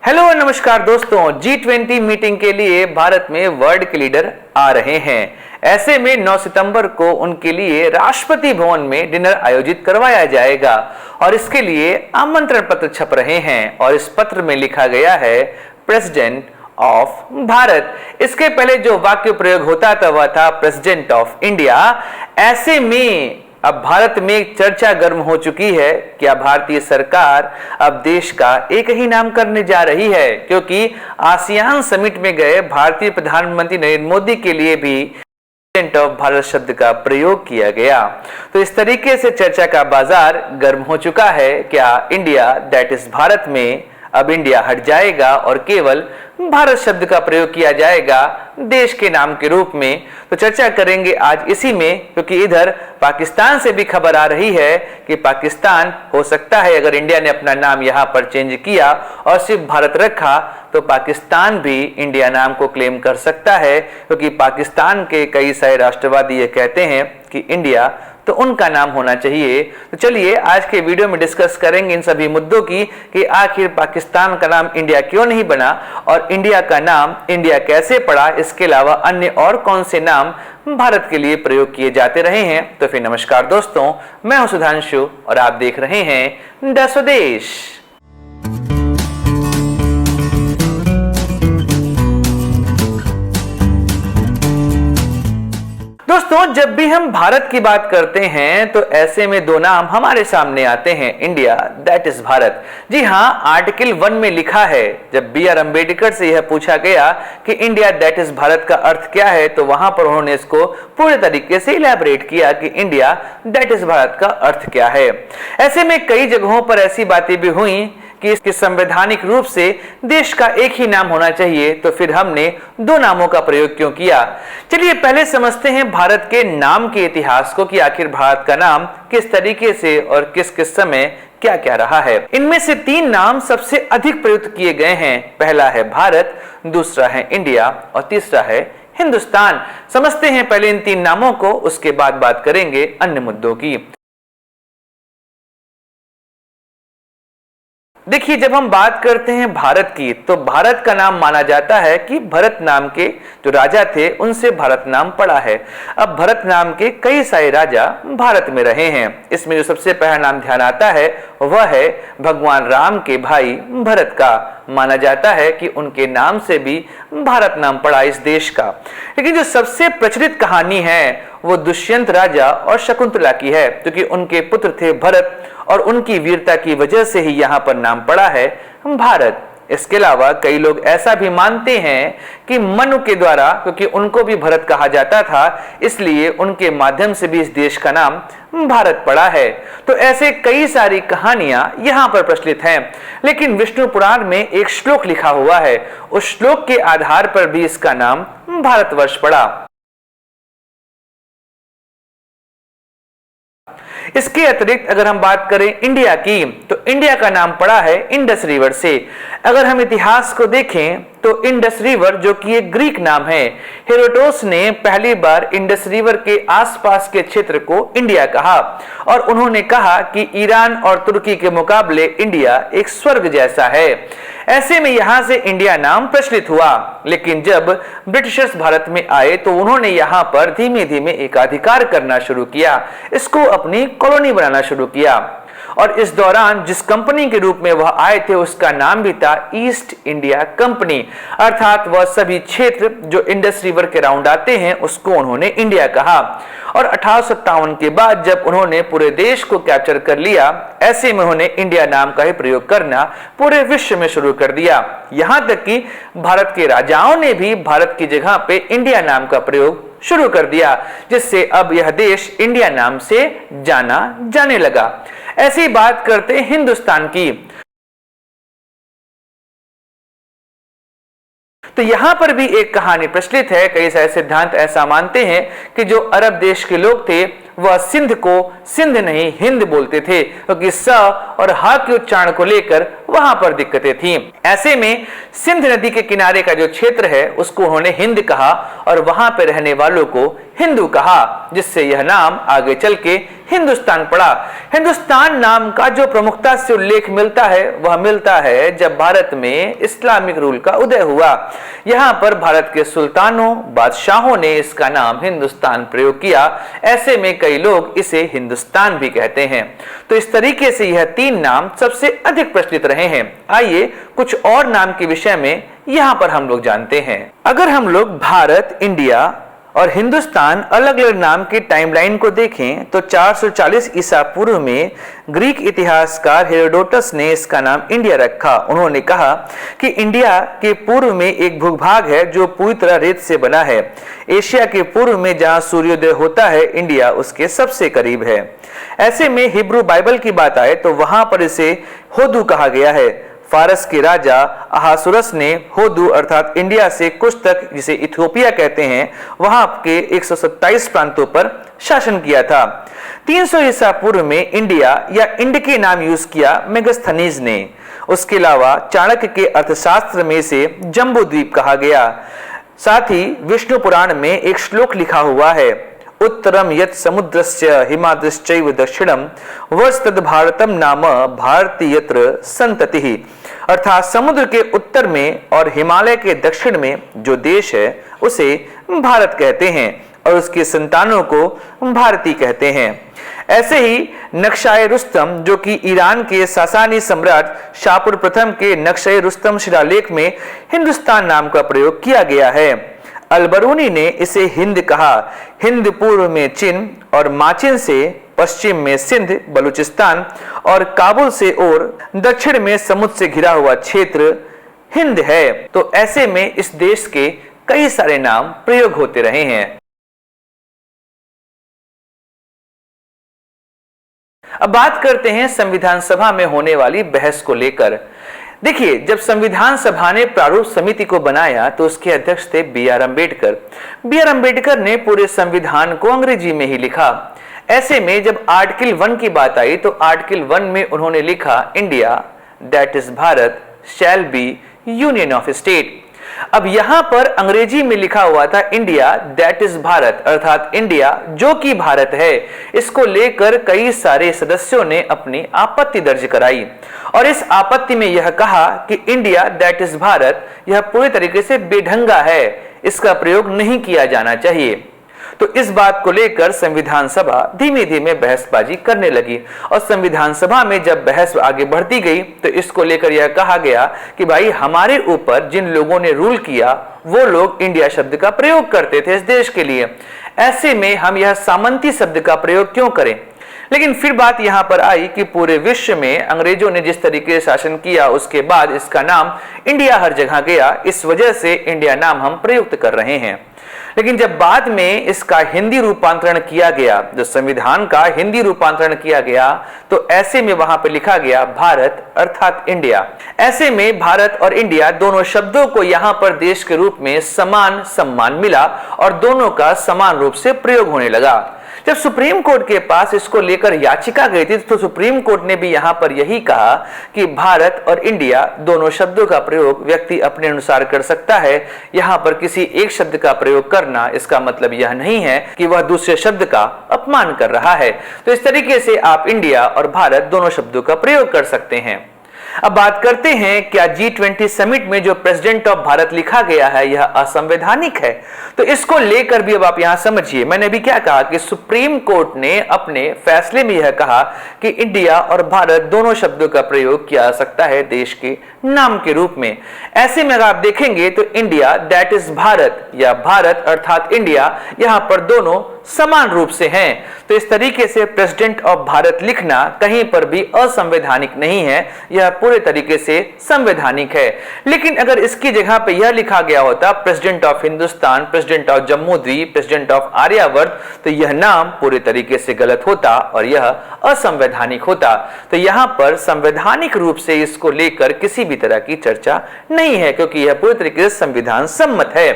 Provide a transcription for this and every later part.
Hello और नमस्कार दोस्तों, G20 मीटिंग के लिए भारत में वर्ल्ड के लीडर आ रहे हैं। ऐसे में 9 सितंबर को उनके लिए राष्ट्रपति भवन में डिनर आयोजित करवाया जाएगा और इसके लिए आमंत्रण पत्र छप रहे हैं और इस पत्र में लिखा गया है प्रेसिडेंट ऑफ भारत। इसके पहले जो वाक्य प्रयोग होता था वह था प्रेसिडेंट ऑफ इंडिया। ऐसे में अब भारत में चर्चा गर्म हो चुकी है। क्या भारतीय सरकार अब देश का एक ही नाम करने जा रही है? क्योंकि आसियान समिट में गए भारतीय प्रधानमंत्री नरेंद्र मोदी के लिए भी प्रेसिडेंट ऑफ भारत शब्द का प्रयोग किया गया। तो इस तरीके से चर्चा का बाजार गर्म हो चुका है। क्या इंडिया दैट इज भारत में अब इंडिया हट जाएगा और केवल भारत शब्द का प्रयोग किया जाएगा देश के नाम के रूप में? तो चर्चा करेंगे आज इसी में, क्योंकि इधर पाकिस्तान से भी खबर आ रही है कि पाकिस्तान हो सकता है अगर इंडिया ने अपना नाम यहां पर चेंज किया और सिर्फ भारत रखा तो पाकिस्तान भी इंडिया नाम को क्लेम कर सकता है, क्योंकि पाकिस्तान के कई सारे राष्ट्रवादी ये कहते हैं कि इंडिया तो उनका नाम होना चाहिए। तो चलिए आज के वीडियो में डिस्कस करेंगे इन सभी मुद्दों की कि आखिर पाकिस्तान का नाम इंडिया क्यों नहीं बना और इंडिया का नाम इंडिया कैसे पड़ा, इसके अलावा अन्य और कौन से नाम भारत के लिए प्रयोग किए जाते रहे हैं। तो फिर नमस्कार दोस्तों, मैं हूं सुधांशु और आप देख रहे हैं द स्वदेश। दोस्तों, जब भी हम भारत की बात करते हैं तो ऐसे में दो नाम हमारे सामने आते हैं, इंडिया दैट इज भारत। जी हां, आर्टिकल 1 में लिखा है। जब बी आर अम्बेडकर से यह पूछा गया कि इंडिया दैट इज भारत का अर्थ क्या है, तो वहां पर उन्होंने इसको पूरे तरीके से इलैबोरेट किया कि इंडिया दैट इज भारत का अर्थ क्या है। ऐसे में कई जगहों पर ऐसी बातें भी हुई कि इसके संवैधानिक रूप से देश का एक ही नाम होना चाहिए, तो फिर हमने दो नामों का प्रयोग क्यों किया? चलिए पहले समझते हैं भारत के नाम के इतिहास को कि आखिर भारत का नाम किस तरीके से और किस किस समय क्या क्या रहा है। इनमें से 3 नाम सबसे अधिक प्रयुक्त किए गए हैं। पहला है भारत, दूसरा है इंडिया और तीसरा है हिंदुस्तान। समझते हैं पहले इन 3 नामों को, उसके बाद बात करेंगे अन्य मुद्दों की। देखिए, जब हम बात करते हैं भारत की तो भारत का नाम माना जाता है कि भरत नाम के जो राजा थे उनसे भारत नाम पड़ा है। अब भरत नाम के कई सारे राजा भारत में रहे हैं। इसमें जो सबसे पहला नाम ध्यान आता है वह है भगवान राम के भाई भरत का। माना जाता है कि उनके नाम से भी भारत नाम पड़ा इस देश का। लेकिन जो सबसे प्रचलित कहानी है वो दुष्यंत राजा और शकुंतला की है, क्योंकि उनके पुत्र थे भरत और उनकी वीरता की वजह से ही यहाँ पर नाम पड़ा है भारत। इसके अलावा कई लोग ऐसा भी मानते हैं कि मनु के द्वारा, क्योंकि उनको भी भरत कहा जाता था, इसलिए उनके माध्यम से भी इस देश का नाम भारत पड़ा है। तो ऐसे कई सारी कहानियां यहाँ पर प्रचलित हैं। लेकिन विष्णु पुराण में एक श्लोक लिखा हुआ है, उस श्लोक के आधार पर भी इसका नाम भारतवर्ष पड़ा। इसके अतिरिक्त अगर हम बात करें इंडिया की तो इंडिया का नाम पड़ा है इंडस रिवर से। अगर हम इतिहास को देखें तो इंडस रिवर जो कि एक ग्रीक नाम है, हेरोडोटस ने पहली बार इंडस रिवर के आसपास के क्षेत्र को इंडिया कहा और उन्होंने कहा कि ईरान और तुर्की के मुकाबले इंडिया एक स्वर्ग जैसा है। ऐसे में यहां से इंडिया नाम प्रचलित हुआ। लेकिन जब ब्रिटिशर्स भारत में आए तो उन्होंने यहां पर धीमे धीमे एकाधिकार करना शुरू किया, इसको अपनी कॉलोनी बनाना शुरू किया और इस दौरान जिस कंपनी के रूप में वह आए थे उसका नाम भी था ईस्ट इंडिया कंपनी। अर्थात वह सभी क्षेत्र जो इंडस रिवर के राउंड आते हैं उसको उन्होंने इंडिया कहा। और 1857 के बाद जब उन्होंने पूरे देश को कैप्चर कर लिया, ऐसे में उन्होंने इंडिया नाम का ही प्रयोग करना पूरे विश्व में शुरू कर दिया। यहां तक कि भारत के राजाओं ने भी भारत की जगह पे इंडिया नाम का प्रयोग शुरू कर दिया, जिससे अब यह देश इंडिया नाम से जाना जाने लगा। ऐसी बात करते हैं हिंदुस्तान की तो यहां पर भी एक कहानी प्रचलित है। कई सारे सिद्धांत ऐसा मानते हैं कि जो अरब देश के लोग थे वह सिंध को सिंध नहीं हिंद बोलते थे, क्योंकि स और ह के उच्चारण को लेकर वहां पर दिक्कतें थीं। ऐसे में सिंध नदी के किनारे का जो क्षेत्र है उसको उन्होंने हिंद कहा और वहां पर रहने वालों को हिंदू कहा, जिससे यह नाम आगे चल के हिंदुस्तान पड़ा। हिंदुस्तान नाम का जो प्रमुखता से उल्लेख मिलता है वह मिलता है जब भारत में इस्लामिक रूल का उदय हुआ। यहाँ पर भारत के सुल्तानों, बादशाहों ने इसका नाम हिंदुस्तान प्रयोग किया। ऐसे में कई लोग इसे हिंदुस्तान भी कहते हैं। तो इस तरीके से यह तीन नाम सबसे अधिक प्रचलित रहे हैं। आइए कुछ और नाम के विषय में यहाँ पर हम लोग जानते हैं। अगर हम लोग भारत, इंडिया और हिंदुस्तान अलग अलग नाम की टाइमलाइन को देखें तो 440 ईसा पूर्व में ग्रीक इतिहासकार हेरोडोटस ने इसका नाम इंडिया रखा। उन्होंने कहा कि इंडिया के पूर्व में एक भूभाग है जो पूरी तरह रेत से बना है। एशिया के पूर्व में जहां सूर्योदय होता है, इंडिया उसके सबसे करीब है। ऐसे में हिब्रू बाइबल की बात आए तो वहां पर इसे होदू कहा गया है। फारस के राजा अहासुरस ने होदू अर्थात इंडिया से कुछ तक, जिसे इथियोपिया कहते हैं, वहां के 127 प्रांतों पर शासन किया था। 300 ईसा पूर्व में इंडिया या इंड के नाम यूज किया मेगस्थनीज ने। उसके अलावा चाणक्य के अर्थशास्त्र में से जम्बू द्वीप कहा गया। साथ ही विष्णु पुराण में एक श्लोक लिखा हुआ है, उत्तरम यत् समुद्रस्य हिमाद्रिश्चैव दक्षिणम वस्तद भारतम नाम भारती यत्र संततिः। अर्थात समुद्र के उत्तर में और हिमालय के दक्षिण में जो देश है उसे भारत कहते हैं और उसके संतानों को भारती कहते हैं। ऐसे ही नक्शाए रुस्तम, जो कि ईरान के सासानी सम्राट शाहपुर प्रथम के नक्शाए रुस्तम शिलालेख में हिंदुस्तान नाम का प्रयोग किया गया है। अलबरूनी ने इसे हिंद कहा। हिंद पूर्व में चीन और माचिन से पश्चिम में सिंध, बलूचिस्तान और काबुल से और दक्षिण में समुद्र से घिरा हुआ क्षेत्र हिंद है। तो ऐसे में इस देश के कई सारे नाम प्रयोग होते रहे हैं। अब बात करते हैं संविधान सभा में होने वाली बहस को लेकर। देखिए, जब संविधान सभा ने प्रारूप समिति को बनाया तो उसके अध्यक्ष थे बी.आर. अम्बेडकर। बी.आर. अम्बेडकर ने पूरे संविधान को अंग्रेजी में ही लिखा। ऐसे में जब आर्टिकल 1 की बात आई तो आर्टिकल 1 में उन्होंने लिखा, India that is Bharat shall be union of state. अब यहां पर अंग्रेजी में लिखा हुआ था इंडिया दैट इज भारत, अर्थात इंडिया जो कि भारत है। इसको लेकर कई सारे सदस्यों ने अपनी आपत्ति दर्ज कराई और इस आपत्ति में यह कहा कि इंडिया दैट इज भारत यह पूरी तरीके से बेढंगा है, इसका प्रयोग नहीं किया जाना चाहिए। तो इस बात को लेकर संविधान सभा धीमे धीमे बहसबाजी करने लगी और संविधान सभा में जब बहस आगे बढ़ती गई तो इसको लेकर यह कहा गया कि भाई, हमारे ऊपर जिन लोगों ने रूल किया वो लोग इंडिया शब्द का प्रयोग करते थे इस देश के लिए। ऐसे में हम यह सामंती शब्द का प्रयोग क्यों करें? लेकिन फिर बात यहां पर आई कि पूरे विश्व में अंग्रेजों ने जिस तरीके से शासन किया उसके बाद इसका नाम इंडिया हर जगह गया। इस वजह से इंडिया नाम हम प्रयुक्त कर रहे हैं। लेकिन जब बाद में इसका हिंदी रूपांतरण किया गया, जो संविधान का हिंदी रूपांतरण किया गया, तो ऐसे में वहां पर लिखा गया भारत अर्थात इंडिया। ऐसे में भारत और इंडिया दोनों शब्दों को यहां पर देश के रूप में समान सम्मान मिला और दोनों का समान रूप से प्रयोग होने लगा। जब सुप्रीम कोर्ट के पास इसको लेकर याचिका गई थी तो सुप्रीम कोर्ट ने भी यहां पर यही कहा कि भारत और इंडिया दोनों शब्दों का प्रयोग व्यक्ति अपने अनुसार कर सकता है। यहां पर किसी एक शब्द का प्रयोग करना इसका मतलब यह नहीं है कि वह दूसरे शब्द का अपमान कर रहा है। तो इस तरीके से आप इंडिया और भारत दोनों शब्दों का प्रयोग कर सकते हैं। अब बात करते हैं, क्या G20 समिट में जो प्रेसिडेंट ऑफ भारत लिखा गया है यह असंवैधानिक है? तो इसको लेकर भी अब आप यहां समझिए, मैंने अभी क्या कहा कि सुप्रीम कोर्ट ने अपने फैसले में यह कहा कि इंडिया और भारत दोनों शब्दों का प्रयोग किया जा सकता है देश के नाम के रूप में। ऐसे में अगर आप देखेंगे तो इंडिया दैट इज भारत या भारत अर्थात इंडिया यहां पर दोनों समान रूप से हैं। तो इस तरीके से प्रेसिडेंट ऑफ भारत लिखना कहीं पर भी असंवैधानिक नहीं है, यह पूरे तरीके से संवैधानिक है। लेकिन अगर इसकी जगह पे यह लिखा गया होता president of Hindustan, president of Jammu द्वीप, प्रेसिडेंट ऑफ आर्यावर्त, तो यह नाम पूरे तरीके से गलत होता और यह असंवैधानिक होता। तो यहां पर संवैधानिक रूप से इसको लेकर किसी भी तरह की चर्चा नहीं है क्योंकि यह पूरी तरीके से संविधान सम्मत है।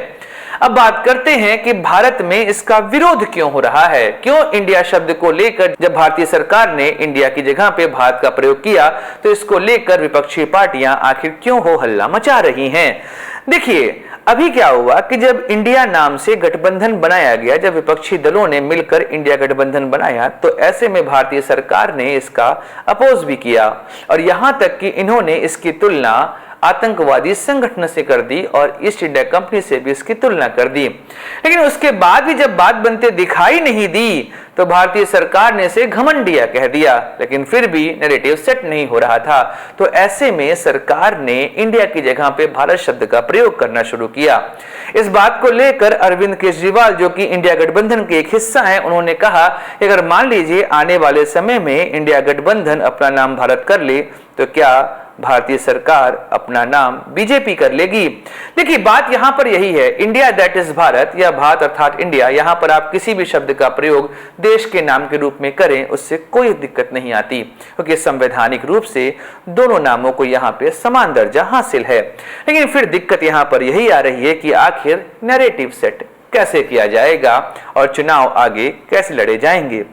अब बात करते हैं कि भारत में इसका विरोध क्यों हो रहा है, क्यों इंडिया शब्द को लेकर जब भारतीय सरकार ने इंडिया की जगह पे भारत का प्रयोग किया तो इसको लेकर विपक्षी पार्टियां आखिर क्यों हो हल्ला मचा रही हैं। देखिए, अभी क्या हुआ कि जब इंडिया नाम से गठबंधन बनाया गया, जब विपक्षी दलों ने मिलकर इंडिया गठबंधन बनाया, तो ऐसे में भारतीय सरकार ने इसका अपोज भी किया और यहां तक कि इन्होंने इसकी तुलना आतंकवादी संगठन से कर दी और ईस्ट इंडिया कंपनी से भी इसकी तुलना कर दी। लेकिन उसके बाद भी जब बात बनते दिखाई नहीं दी तो भारतीय सरकार ने इसे घमंडिया कह दिया, लेकिन फिर भी नैरेटिव सेट नहीं हो रहा था। तो ऐसे में सरकार ने इंडिया की जगह पे भारत शब्द का प्रयोग करना शुरू किया। इस बात को लेकर अरविंद केजरीवाल, जो कि इंडिया गठबंधन के एक हिस्सा हैं, उन्होंने कहा कि अगर मान लीजिए आने वाले समय में इंडिया गठबंधन अपना नाम भारत कर ले तो क्या भारतीय सरकार अपना नाम बीजेपी कर लेगी। देखिए बात यहां पर यही है, इंडिया दैट इज भारत या भारत अर्थात इंडिया, यहां पर आप किसी भी शब्द का प्रयोग देश के नाम के रूप में करें उससे कोई दिक्कत नहीं आती, क्योंकि संवैधानिक रूप से दोनों नामों को यहां पे समान दर्जा हासिल है। लेकिन फिर दिक्कत यहां पर यही आ रही है कि आखिर नैरेटिव सेट कैसे किया जाएगा और चुनाव आगे कैसे लड़े जाएंगे।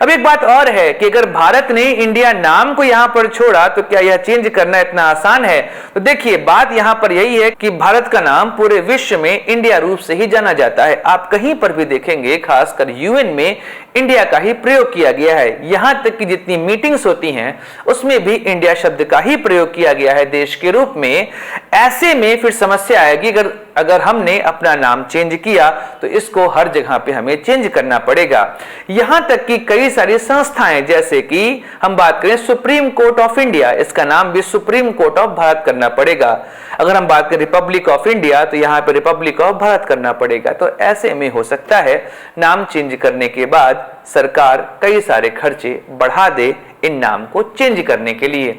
अब एक बात और है कि अगर भारत ने इंडिया नाम को यहां पर छोड़ा तो क्या यह चेंज करना इतना आसान है। तो देखिए बात यहां पर यही है कि भारत का नाम पूरे विश्व में इंडिया रूप से ही जाना जाता है। आप कहीं पर भी देखेंगे, खासकर यूएन में इंडिया का ही प्रयोग किया गया है। यहां तक कि जितनी मीटिंग्स होती हैं उसमें भी इंडिया शब्द का ही प्रयोग किया गया है देश के रूप में। ऐसे में फिर समस्या आएगी, अगर हमने अपना नाम चेंज किया तो इसको हर जगह पे हमें चेंज करना पड़ेगा। यहां तक कि कई सारी संस्थाएं, जैसे कि हम बात करें सुप्रीम कोर्ट ऑफ इंडिया, इसका नाम भी सुप्रीम कोर्ट ऑफ भारत करना पड़ेगा। अगर हम बात करें रिपब्लिक ऑफ इंडिया तो यहां पे रिपब्लिक ऑफ भारत करना पड़ेगा। तो ऐसे में हो सकता है नाम चेंज करने के बाद सरकार कई सारे खर्चे बढ़ा दे इन नाम को चेंज करने के लिए।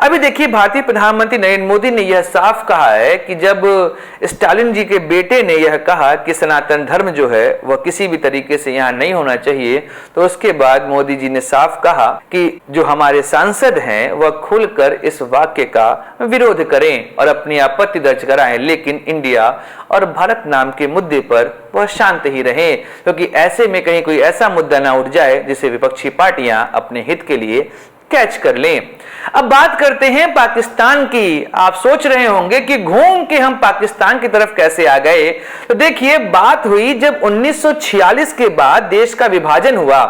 अभी देखिए भारतीय प्रधानमंत्री नरेंद्र मोदी ने यह साफ कहा है कि जब स्टालिन जी के बेटे ने यह कहा कि सनातन धर्म जो है वह किसी भी तरीके से यहाँ नहीं होना चाहिए, तो उसके बाद मोदी जी ने साफ कहा कि जो हमारे सांसद हैं वह खुलकर इस वाक्य का विरोध करें और अपनी आपत्ति दर्ज कराएं, लेकिन इंडिया और भारत नाम के मुद्दे पर वह शांत ही रहे, क्योंकि ऐसे में कहीं कोई ऐसा मुद्दा ना उठ जाए जिसे विपक्षी पार्टियां अपने हित के लिए कैच कर लें। अब बात करते हैं पाकिस्तान की। आप सोच रहे होंगे कि घूम के हम पाकिस्तान की तरफ कैसे आ गए। तो देखिए बात हुई जब 1946 के बाद देश का विभाजन हुआ,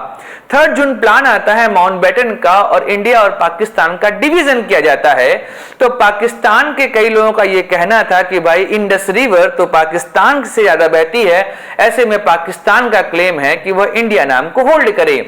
3 जून प्लान आता है माउंटबेटन का और इंडिया और पाकिस्तान का डिवीजन किया जाता है। तो पाकिस्तान के कई लोगों का यह कहना था कि भाई इंडस रिवर तो पाकिस्तान से ज्यादा बहती है, ऐसे में पाकिस्तान का क्लेम है कि वह इंडिया नाम को होल्ड करे।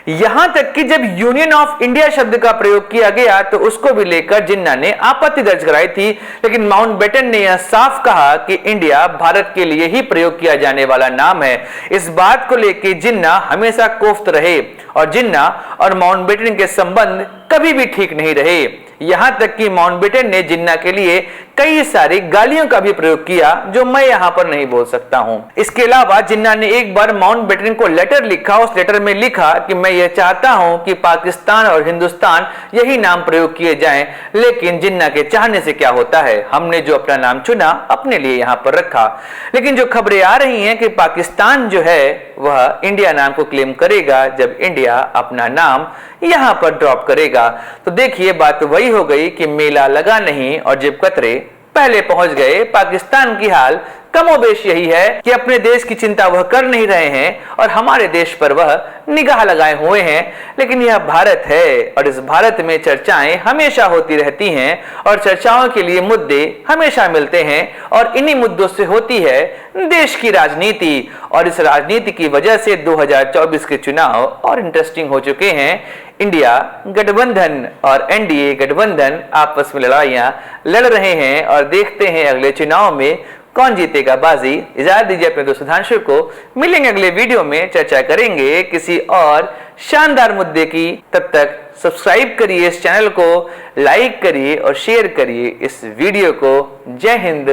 यहां तक कि जब यूनियन ऑफ इंडिया शब्द का प्रयोग किया गया तो उसको भी लेकर जिन्ना ने आपत्ति दर्ज कराई थी, लेकिन माउंटबेटन ने यह साफ कहा कि इंडिया भारत के लिए ही प्रयोग किया जाने वाला नाम है। इस बात को लेकर जिन्ना हमेशा कोफ्त रहे और जिन्ना और माउंटबेटन के संबंध कभी भी ठीक नहीं रहे। यहां तक कि माउंटबेटन ने जिन्ना के लिए कई सारी गालियों का भी प्रयोग किया जो मैं यहां पर नहीं बोल सकता हूं। इसके अलावा जिन्ना ने एक बार माउंटबेटन को लेटर लिखा, उस लेटर में लिखा कि मैं यह चाहता हूं कि पाकिस्तान और हिंदुस्तान यही नाम प्रयोग किए जाएं, लेकिन जिन्ना के चाहने से क्या होता है, हमने जो अपना नाम चुना अपने लिए यहां पर रखा। लेकिन जो खबरें आ रही हैं कि पाकिस्तान जो है वह इंडिया नाम को क्लेम करेगा जब इंडिया अपना नाम यहां पर ड्रॉप करेगा। तो देखिए बात वही हो गई कि मेला लगा नहीं और जब कतरे पहले पहुंच गए। पाकिस्तान की हाल कमोबेश यही है कि अपने देश की चिंता वह कर नहीं रहे हैं और हमारे देश पर वह निगाह लगाए हुए हैं। लेकिन यह भारत है और इस भारत में चर्चाएं हमेशा होती रहती हैं और चर्चाओं के लिए मुद्दे हमेशा मिलते हैं और इन्हीं मुद्दों से होती है देश की राजनीति। और इस राजनीति की वजह से 2024 के चुनाव और इंटरेस्टिंग हो चुके हैं। इंडिया गठबंधन और एनडीए गठबंधन आपस में लड़ाइयां लड़ रहे हैं और देखते हैं अगले चुनाव में कौन जीतेगा बाजी। इजाजत दीजिए अपने दोस्त सुधांशु को, मिलेंगे अगले वीडियो में, चर्चा करेंगे किसी और शानदार मुद्दे की। तब तक सब्सक्राइब करिए इस चैनल को, लाइक करिए और शेयर करिए इस वीडियो को। जय हिंद,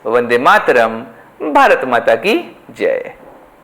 वंदे मातरम, भारत माता की जय।